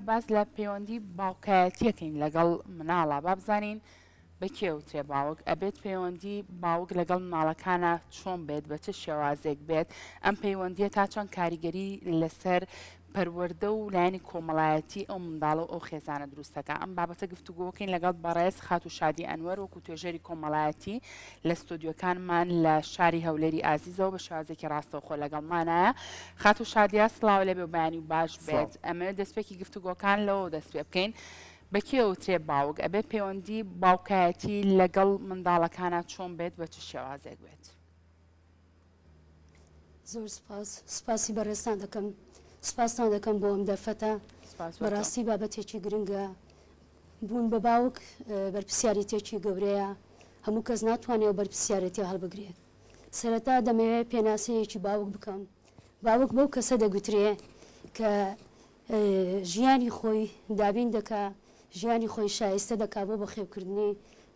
باز لە پەیوەندی باوکایەتیەکەین لەگەڵ مناڵە با بزانین بەکێوترێ باوک ئەبێت پەیوەندی باوک لەگەڵ مناڵەکانە چۆن بێت بە چه شێوازێک بێت ئەم پەیوەندیە تا چۆن کاریگەری لەسەر پەروەردە و لایەنی کۆمەڵایەتی ئەو منداڵە و ئەو خێزانە دروستەکە ئەم بابەتە گفتوگۆکەین لەگەڵ بەڕێز خات و شادی ئەنوەر وەکو توێژەری کۆمەڵایەتی لە ستۆدیۆکانمان لە شاری هەولێری ئازیزەوە بە شێوازێکی ڕاستەوخۆ لەگەڵمانایە خات و شادیا سڵاو لەبێ و بەیانی و باش بێت ئەمەوێت دەستپێکی گفتوگۆکان لەوە دەست پێ بکەین بەکێوترێ باوک ئەبێت پەیوەندی باوکایەتی لەگەڵ منداڵەکانە چۆن بێت بە چ شێوازێک بێت. زۆر سپاسی بەڕێستان دەکەم سپاسان دەکەم بۆ ئەم دەرفەتە بەڕاستی بابەتێکی گرنگە بوون بە باوک بەرپرسیارەتێکی گەورەیە هەموو کەس ناتوانێت و بەرپرسیارەتی هەڵبگرێت سەرەتا دەمەوێت پێناسەیەکی باوک بکەم باوک بەو کەسە دەگوترێ کە ژیانی خۆی دابین دەکا ژیانی خۆی شایستە دەکا بۆ بەخێوکردنی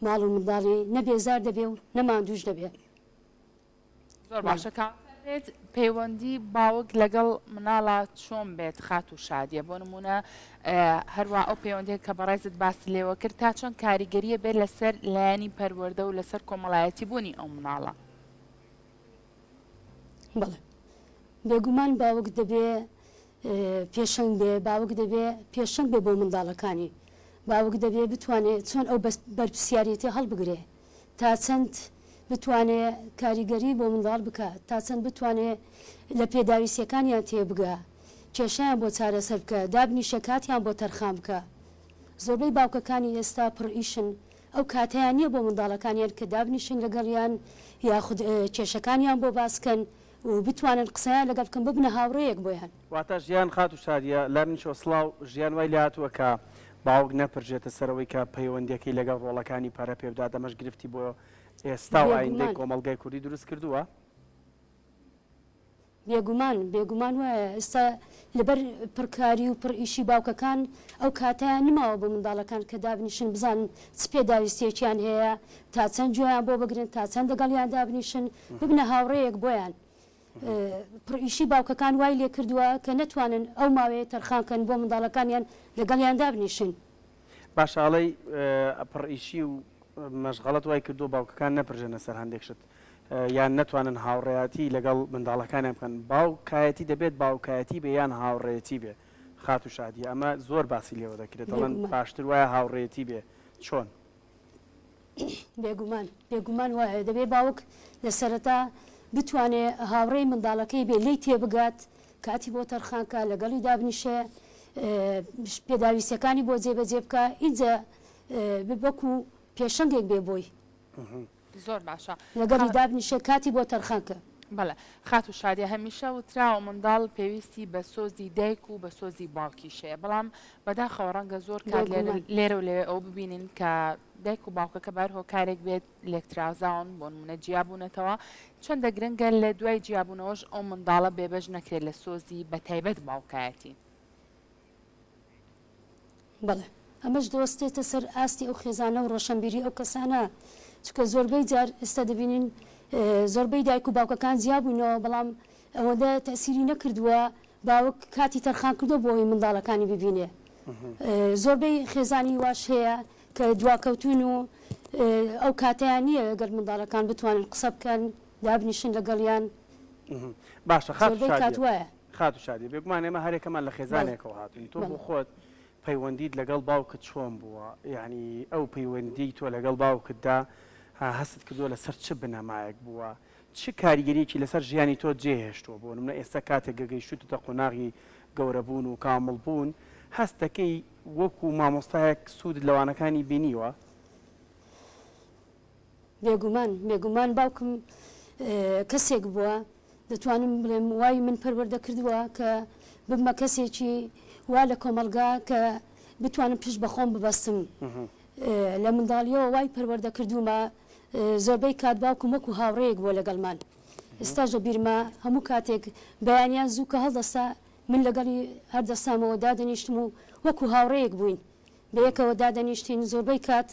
ماڵ و منداڵی نەبێزار دەبێ و نەماندووش دەبێت. زۆر باشەکە پەیوەندی باوک لەگەڵ مناڵە چۆن بێت خات و شادیە بۆ نمونە هەروە ئەو پەیوەندێک کە بەڕێزت باس لێوە کرد تا چۆن کاریگەریە بێت لەسەر لایەنی پەروەردە و لەسەر کۆمەڵایەتی بوونی ئەو مناڵە. بەڵێ بێگومان باوک دەبێ پێشنگ بێ باوک دەبێ پێشنگ بێ بۆ منداڵەکانی باوک دەبێ بتوانێت چۆن ئەو بەرپرسیارەتی هەڵبگرێ تا چەند بتوانێت کاریگەری بۆ منداڵ بکات تا چەند بتوانێت لە پێداویستیەکانیان تێبگە کێشیان بۆ چارەسەر بکە دابنیشە کاتیان بۆ تەرخان بکە زۆربەی باوکەکانی ئێستا پڕئیشن ئەو کاتیان نییە بۆ منداڵەکانیان کە دابنیشن لەگەڵیان یاخود کێشەکانیان بۆ باسکەن و بتوانن قسەیان لەگەڵ بکەن ببنە هاوڕەیەک بۆیان واتە ژیان خات و شادیە لەرنیشەوە سڵاو ژیان وای لە هاتووە کە باوک نەپرژێتە سەرەوەی کە پەیوەندیەکەی لەگەڵ ڕۆڵەکانی پارە پێبدا دەمەش گرفتی بۆ ئێستا و ئایندەی کۆمەڵگای کوردی دروست کردووە بێگومان وایە ئێستا لەبەر پڕکاری و پڕئیشی باوکەکان ئەو کاتیان نماوە بۆ منداڵەکان کە دابنیشن بزانن چ پێداویستێکیان هەیە تا چەند جویان بۆ بگرن تا چەند دەگەڵیان دابنیشن ببنە هاوڕەیەک بۆیان پڕئیشی باوکەکان وای لێ کردووە کە نەتوانن ئەو ماوەیە تەرخانکەن بۆ منداڵەکانیان لەگەڵیان دابنیشن باشاڵەی پڕئیشی و مەشغەڵەت وای کردو باوکەکان نەپرژێنە سەر هەندێک شت یان نەتوانن هاوڕێیەتی لەگەڵ منداڵەکانیان بکەن باوکایەتی دەبێت باوکایەتی بێ یان هاوڕێتی بێ خات و شادی ئەمە زۆر باسی لێوە دەکرێت دەڵێن باشتر وایە هاوڕێتی بێ چۆن بێگومان وایە دەبێت باوک لە سەرەتا بتوانێت هاوڕێی منداڵەکەی بێ لی تێبگات کاتی بۆ تەرخانکە لەگەڵی دابنیشە پێداویستەکانی بۆ جێبەجێ بکە ئینجا بەکو پێشنگێک بێ بۆی زۆر باشە لەگەڵی دابنیشە کاتی بۆ تەرخانکە بەڵێ خات و شادی هەمیشە وتراوە منداڵ پێویستی بە سۆزی دایک و بە سۆزی باوکیشەیە بەڵام بەداخەوە ڕەنگە زۆر کات لێرە و لێ ئەو ببینین کە دایک و باوکەکە بەر هۆکارێک بێت لێکترازاون بۆ نمونە جیابوونەتەوە چەندە گرنگە لە دوای جیابوونەوەش ئەو منداڵە بێبەش نەکرێت لە سۆزی بە تایبەت باوکایەتی بەڵێ ئەمەش دۆستێتە سەر ئاستی ئەو خێزانە و ڕۆشنبیری ئەو کەسانە چکە زۆربەی جار ئێستا دەبینین زۆربەی دایک و باوکەکان زیابووینەوە بەڵام ئەوەندە تەسیری نەکردووە باوک کاتی تەرخان کردو بۆی منداڵەکانی ببینێ زۆربەی خێزانی واش هەیە کە دواکەوتون و ئەو کاتیان نییە لەگەڵ منداڵەکان بتوانن قسە بکەن دابنیشن لەگەڵیان باشە کاتوایە خات و شادی بێگومان ئێمە هەرێکەکەمان لە خێزانێکەوە هاتوین تۆ بۆ خۆت پەیوەندیت لەگەڵ باوکت چۆن بووە یعنی ئەو پەیوەندی تۆ لەگەڵ باوکتدا هەست کردووە لەسەر چ بنەمایەک بووە چ کاریگەریەکی لەسەر ژیانی تۆ جێهێشتووە بۆ نمونە ئێستا کاتێک گەگەیشتوتە قۆناغی گەورەبوون و کامڵبوون هەستەکەی وەکو مامۆستایەک سوود لەوانەکانی بینیوە بێگومان باوکم کەسێک بووە دەتوانم بڵێم وای من پەروەردە کردووە کە ببمە کەسێکی وا لە کۆمەلگا کە بتوانم پشت بەخۆم ببەستم لە منداڵیەوە وای پەروەردە کردومە زۆربەی کات باوکم وەکو هاوڕەیەک بۆ لەگەڵمان ئێستاژە بیرمە هەموو کاتێک بەیانیان زوو کە هەڵدەستا من لەگەڵی هەردەسامەوە دادەنیشتم و وەکو هاوڕەیەک بووین بە یەکەوە دادەنیشتین زۆربەی کات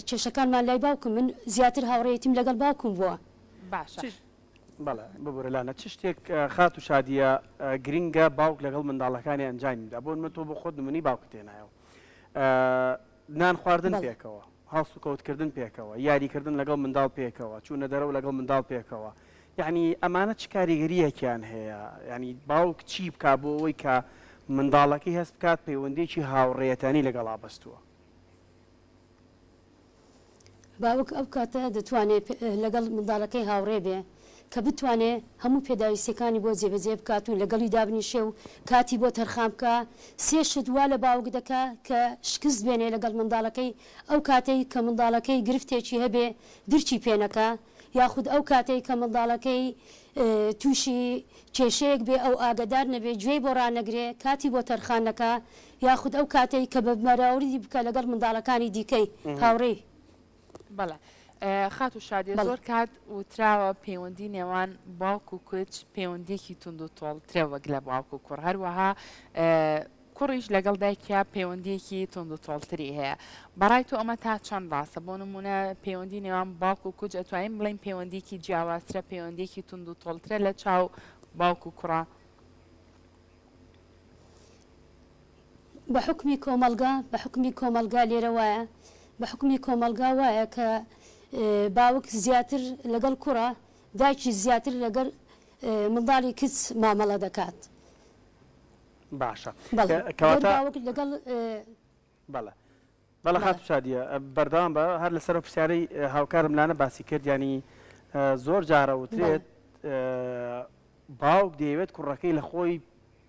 کێشەکانمان لای باوکم من زیاتر هاوڕێتیم لەگەڵ باوکم بووە بەڵێ ببوورە چ شتێک خات و شادیە گرینگە باوک لەگەڵ منداڵەکانی ئەنجامیدا بۆ من تۆ بۆ خۆت نمونی باوکت تێنایەوە نان خواردن پێکەوە هەڵس و کەوتکردن پێکەوە یاریکردن لەگەڵ منداڵ پێکەوە چوونە دەرەوە لەگەڵ منداڵ پێکەوە یعنی ئەمانە چ کاریگەریەکیان هەیە ینی باوک چی بک بۆ ئەوەی کە منداڵەکەی هەست بکات پەیوەندێکی هاوڕێیەتانی لەگەڵا بەستووە باوک ئەو کاتە دەتوانێت لەگەڵ منداڵەکەی هاوڕێ بێ کە بتوانێت هەموو پێداویستەکانی بۆ جێبەجێ بکات و لەگەڵی دابنیشێ و کاتی بۆ تەرخان بکە سێ شت وا لە باوک دەکا کە شکست بێنێ لەگەڵ منداڵەکەی ئەو کاتەی کە منداڵەکەی گرفتێکی هەبێ درچی پێنەکە یاخود ئەو کاتەی کە منداڵەکەی تووشی کێشەیەک بێ ئەو ئاگدار نەبێ گوێی بۆ ڕانەگرێ کاتی بۆ تەرخانەکە یاخود ئەو کاتەی کە بە مەراوردی بکە لەگەڵ منداڵەکانی دیکەی هاوڕێی بەڵێ خات و شادی زۆر کات وتراوە پەیوەندی نێوان باوک و کچ پەیوەندێکی تونند و تۆڵترێ وەک لە باوک و کوڕ هەروەها کوڕیش لەگەڵ دایکیا پەیوەندیەکی تونند و تۆڵتری هەیە بەڕای تۆ ئەمە تا چەند ڕاستە بۆ نمونە پەیوەندی نێوان باوک و کوچ ئەتوانین بڵین پەیوەندێکی جیاوازترە پەیوەندێکی تونند و تۆڵترە لە چاو باوک و کوڕە بە حکمی کۆمەلگا لێرە وایە بە حکمی کۆمەلگا وایە کە باوک زیاتر لەگەڵ کوڕە دایکی زیاتر لەگەڵ منداڵی کچ مامەڵە دەکات باشە لەگەڵ بەڵە خات شادیە بەردەوام بە هەر لەسەر پرسیارەی هاوکارم لانە باسی کرد ینی زۆر جارە وترێت باوک دەیەوێت کوڕەکەی لە خۆی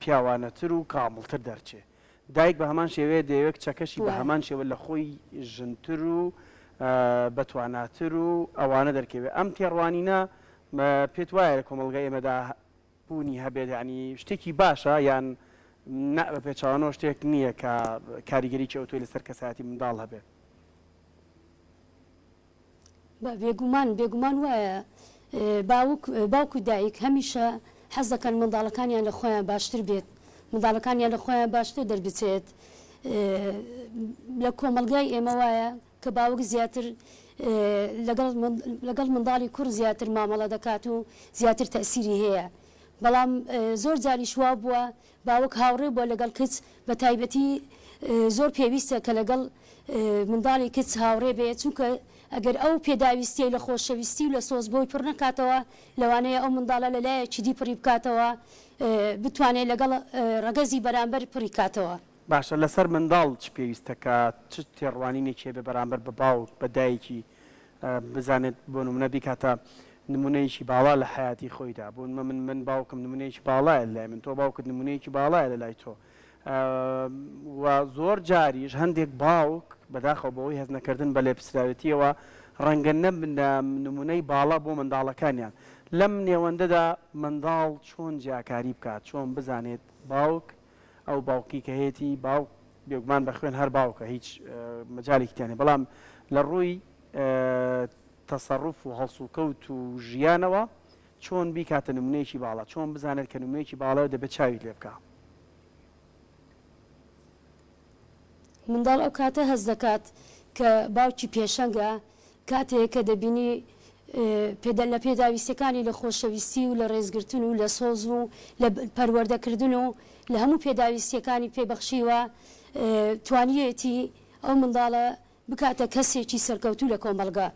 پیاوانەتر و کامڵتر دەرچێ دایک بە هەمان شێوەیە دەیەوێت چەکەشی بە هەمان شێوە لە خۆی ژنتر و بەتواناتر و ئەوانە دەرکەوێت ئەم تێڕوانینە پێت وایە لە کۆمەلگای ئێمەدا بوونی هەبێت ینی شتێکی باشە یان بە پێچوانەوە شتێک نییە کە کاریگەری چەوتۆی لەسەر کەساتی منداڵ هەبێت بێگومان وایە باوک و دایک هەمیشە حەز دەکەن منداڵەکانیان لە خۆیان باشتر بێت منداڵەکانیان لە خۆیان باشتر دەربچێت لە کۆمەلگای ئێمە وایە کە باوک زیاتر لەگەڵ منداڵی کوڕ زیاتر مامەڵە دەکات و زیاتر تەسیری هەیە بەڵام زۆر جاری شوا بووە باوک هاوڕێ بووە لەگەڵ کچ بە تایبەتی زۆر پێویستە کە لەگەڵ منداڵی کچ هاوڕێ بێت چونکە ئەگەر ئەو پێداویستی لە خۆشەویستی و لە سۆز بۆی پڕ نکاتەوە لەوانەیە ئەو منداڵە لەلایەکی دی پڕی بکاتەوە بتوانێت لەگەڵ ڕەگەزی بەرامبەر پڕی کاتەوە باشە لەسەر منداڵ چ پێویستەکە چ تێڕوانینێکی بە بەرامبەر بە باوک بە دایکی بزانێت بۆ نمونە بیکاتە نمونەیەکی باڵا لە حیاتی خۆیدا بوون من باوکم نمونەیەکی باڵایە لای من تۆ باوکت نمونەیەکی باڵایە لە لای تۆ و زۆر جاریش هەندێک باوک بەداخەوە بەوەی هەز نەکردن بە لێپسراوەتیەوە ڕەنگە نەمونەی باڵا بۆ منداڵەکانیان لەم نێوەندەدا منداڵ چۆن جیاکاری بکات چۆن بزانێت باوک ئەو باوکی کە هەیەی باوک بێگومان بە خوێن هەر باوکە هیچ مەجالێکی تیانێ بەڵام لە ڕووی تەسەڕف و هەڵسوکەوت و ژیانەوە چۆن بیکاتە نمونەیەکی باڵا چۆن بزانێت کە نمونەیەکی باڵەوە دەبێت چاوی لێ بکە منداڵ ئەو کاتە هەز دەکات کە باوکی پێشەنگە کاتێک کە دەبینی لە پێداویستەکانی لە خۆشەویستی و لە ڕێزگرتن و لە سۆز و لە پەروەردەکردن و لە هەموو پێداویستیەکانی پێبەخشیوە توانیەتی ئەو منداڵە بکاتە کەسێکی سەرکەوتوو لە کۆمەلگا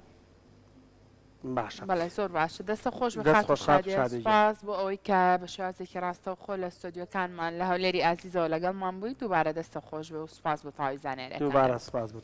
باشە بەڵێ زۆر باشە دەستە خۆش بەخات بۆ ئەوەی کە بە شوازێکی ڕاستە و خۆ لە ستۆدیۆکانمان لە هەولێری ئازیزەوە لەگەڵمان بوویت دووبارە دەستە خۆش بێ و سوپاس بۆ تاوی زانێرەکان دووبارە سوپاس بۆ